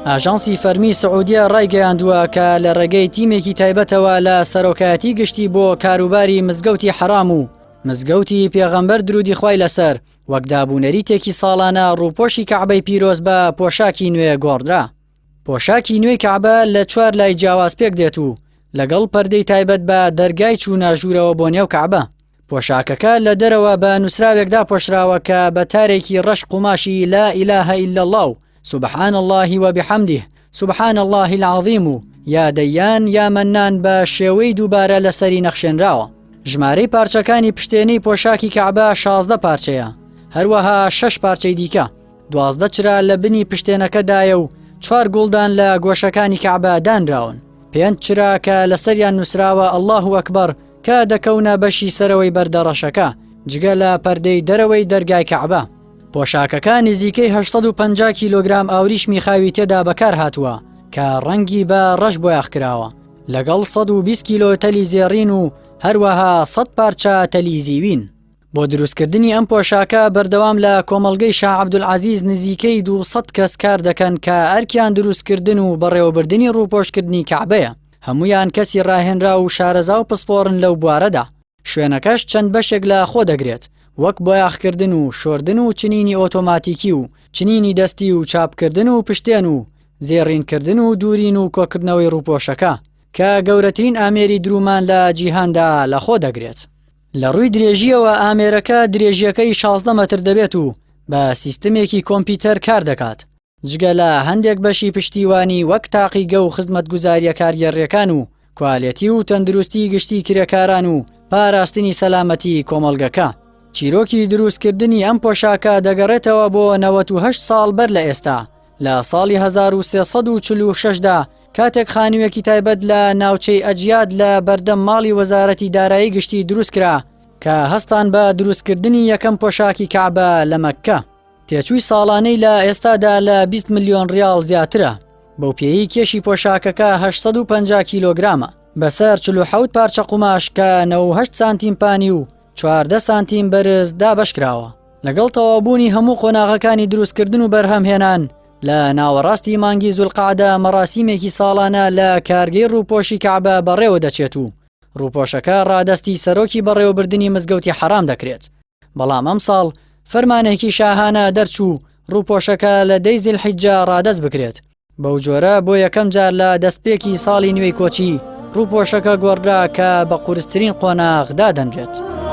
ئاژانسی فەرمی سعودیە ڕایگەیاندووە کە لە ڕێگەی تیمێکی تایبەتەوە لە سەرۆکایەتی گشتی بۆ کاروباری مزگەوتی حرام و مزگەوتی پێغەمبەر درودی خوای لەسەر وەک دابوونەریتێکی ساڵانە ڕووپۆشی کەعبەی پیرۆز بە پۆشاکی نوێ گۆڕدرا. پۆشاکی نوێی کەعبە لە 4 لای جیاواز پێک دێت و لەگەڵ پەردەی تایبەت بە دەرگای چوونە ژوورەوە بۆ نێو کەعبە. پۆشاکەکە لە دەرەوە بە نووسراوێکدا پۆشراوە کە بە تارێکی ڕەش قوماشی لا إله إلا الله سبحان الله وبحمده سبحان الله العظيم و یا دەیان یا مەنان بە شێوەی دووبارە لەسەری نەخشێنراوە. ژمارەی پارچەکانی پشتێنەی پۆشاکی کەعبە 16 پارچەیە، هەروەها 6 پارچەی دیکە، 12 چرا لە بنی پشتێنەکەدایە و 4 گوڵدان لە گۆشەکانی کەعبە دانراون، 5 چرا کە لەسەریان نووسراوە الله ئەکبەر کە دەکەونە بەشی سەرەوەی بەردەڕەشەکە جگە لە پەردەی دەرەوەی دەرگای کەعبە. پۆشاکەکە نزیکەی 850 کیلۆگرام ئاوریش میخاوی تێدا بەکار هاتووە کە ڕەنگی بە ڕەش بۆ یاخکراوە لەگەڵ 120 کیلۆ تەلی زێڕین و هەروەها 100 پارچە تەلی زیوین. بۆ دروستکردنی ئەم پۆشاکە بەردەوام لە کۆمەڵگەی شاه عەبدولعەزیز نزیکەی 200 کەس کار دەکەن کە ئەرکیان دروستکردن و بەڕێوەبردننی ڕووپۆشکردنی کەعبەیە. هەمویان کەسی ڕاهێنرا و شارەزا و پسپۆڕن لەو بوارەدا. شوێنەکەش چەند بەشێک لە خۆ دەگرێت، وەک بۆیاخکردن و شۆردن و چنینی ئۆتۆماتیکی و چنینی دەستی و چاپکردن و پشتێن و زێڕینکردن و دوورین و کۆکردنەوەی ڕووپۆشەکە کە گەورەترین ئامێری درومان لە جیهاندا لە خۆ دەگرێت. لە ڕووی درێژیەوە ئامێرەکە درێژیەکەی 16 مەتر دەبێت و بە سیستمێکی کۆمپیوتەر کار دەکات. جگە لە هەندێک بەشی پشتیوانی وەک تاقیگە و خزمەتگوزاریە کارگەڕیەکان و کوالێتی و تەندروستی گشتی کرێکاران و پاراستنی سەلامەتی کۆمەڵگەکە. چیرۆکی دروستکردنی ئەم پۆشاکە دەگەڕێتەوە بۆ 98 ساڵ بەر لە ئێستا. لە ساڵی 1346دا کاتێک خانوویەکی تایبەت لە ناوچەی ئەجیاد لە بەردەم ماڵی وەزارەتی دارایی گشتی دروستکرا کە هەستان بە دروستکردنی یەکەم پۆشاکی کەعبە لە مەککە. تێچووی ساڵانەی لە ئێستادا لە 20 ملیۆن ریاڵ زیاترە. بەو پێی کێشی پۆشاکەکە 850 کیلۆگرامە، بەسەر 47 پارچە قوماش کە 98 سانتیم پانی و 14 سانتیم بەرز دابەشکراوە. لەگەڵ تەواوبوونی هەموو قۆناغەکانی دروستکردن و بەرهەمهێنان لە ناوەڕاستی مانگی زولقعدە مەراسیمێکی ساڵانە لە کارگەی ڕووپۆشی کەعبە بەڕێوە دەچێت و ڕووپۆشەکە ڕادەستی سەرۆکی بەڕێوەبردننی مزگەوتی حرام دەکرێت. بەڵام ئەم ساڵ فەرمانێکی شاهانە دەرچوو ڕووپۆشەکە لە 10 زیلحیجە ڕادەست بکرێت. بەو جۆرە بۆ یەکەم جار لە دەستپێکی ساڵی نوێی کۆچی ڕووپۆشەکە گۆڕرا کە بە قورسترین قۆناغ دادەنرێت.